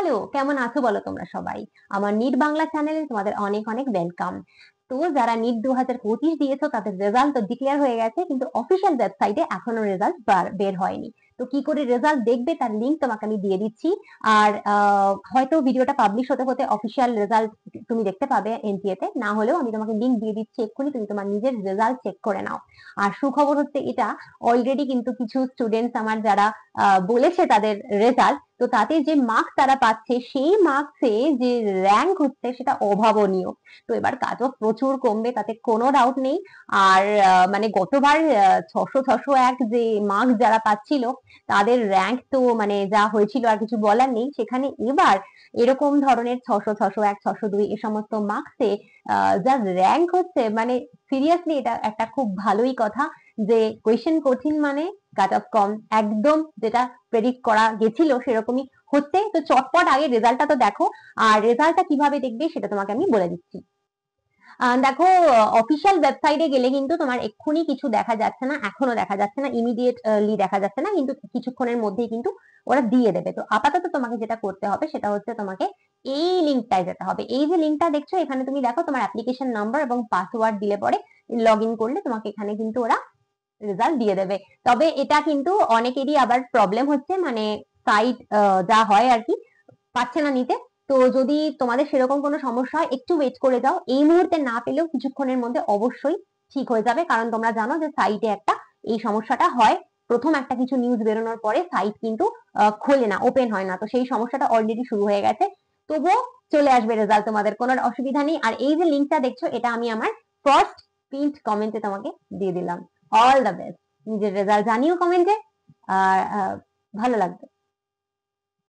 Hello, কেমন আছো বলো তোমরা সবাই? আমার নিট বাংলা চ্যানেলে তোমাদের অনেক অনেক ওয়েলকাম। তো যারা নিট 2025 দিয়েছো তাদের রেজাল্ট তো ডিক্লেয়ার হয়ে গেছে, কিন্তু অফিসিয়াল ওয়েবসাইটে এখনো রেজাল্ট বের হয়নি। তো কি করে রেজাল্ট দেখবে তার লিংক তোমাকে আমি দিয়ে দিচ্ছি। আর হয়তো ভিডিওটা পাবলিশ হতে হতে অফিসিয়াল রেজাল্ট তুমি দেখতে পাবে এনটিএ তে, না হলেও আমি তোমাকে লিংক দিয়ে দিচ্ছি, এক্ষুনি তুমি তোমার নিজের রেজাল্ট চেক করে নাও। আর সুখবর হচ্ছে এটা, অলরেডি কিন্তু কিছু স্টুডেন্টস আমার যারা বলেছে তাদের রেজাল্ট, তো তাতে যে মার্কস তারা পাচ্ছে সেই মার্কসে যে র্যাঙ্ক হচ্ছে সেটা অভাবনীয়। তো এবার কাট অফ প্রচুর কমবে, তাতে কোনো ডাউট নেই। আর মানে গতবার 600-601 যে মার্কস যারা পাচ্ছিল তাদের র্যাঙ্ক তো মানে যা হয়েছিল আর কিছু বলার নেই। সেখানে এবার এরকম ধরনের 600-601 602 এ সমস্ত মার্কসে যা র্যাঙ্ক হচ্ছে, মানে সিরিয়াসলি এটা একটা খুব ভালোই কথা যে কোয়েশ্চেন কঠিন মানে কাট অফ কম, একদম যেটা প্রেডিক্ট করা গেছিল সেরকমই হচ্ছে। তো চটপট আগে রেজাল্টটা তো দেখো, আর রেজাল্টটা কিভাবে দেখবে সেটা তোমাকে আমি বলে দিচ্ছি। দেখো, অফিসিয়াল ওয়েবসাইটে গেলে কিন্তু তোমার এক্ষুনি কিছু দেখা যাচ্ছে না, এখনো দেখা যাচ্ছে না, ইমিডিয়েটলি দেখা যাচ্ছে না, কিন্তু কিছুক্ষণের মধ্যেই কিন্তু ওরা দিয়ে দেবে। তো আপাতত তোমাকে যেটা করতে হবে সেটা হচ্ছে তোমাকে এই লিঙ্কটায় যেতে হবে। এই যে লিঙ্কটা দেখছো এখানে, তুমি দেখো তোমার অ্যাপ্লিকেশন নাম্বার এবং পাসওয়ার্ড দিলে পরে লগ ইন করলে তোমাকে এখানে কিন্তু ওরা রেজাল্ট দিয়ে দেবে। তবে এটা কিন্তু অনেকেরই আবার প্রবলেম হচ্ছে, মানে সাইট যা হয় আর কি পাচ্ছে না নিতে। তো যদি তোমাদের সেরকম কোনো সমস্যা হয় একটু ওয়েট করে যাও, এই মুহূর্তে না পেলেও কিছুক্ষণের মধ্যে অবশ্যই ঠিক হয়ে যাবে, কারণ তোমরা জানো যে সাইটে একটা এই সমস্যাটা হয়। প্রথম একটা কিছু নিউজ বেরোনোর পরে সাইট কিন্তু খোলে না, ওপেন হয় না। তো সেই সমস্যাটা অলরেডি শুরু হয়ে গেছে, তবুও চলে আসবে রেজাল্ট, তোমাদের কোনো অসুবিধা নেই। আর এই যে লিঙ্কটা দেখছো এটা আমি আমার ফার্স্ট পিন্ট কমেন্টে তোমাকে দিয়ে দিলাম। অল দ্য বেস্ট, নিজের রেজাল্ট জানিও কমেন্টে। আর ভালো লাগবে।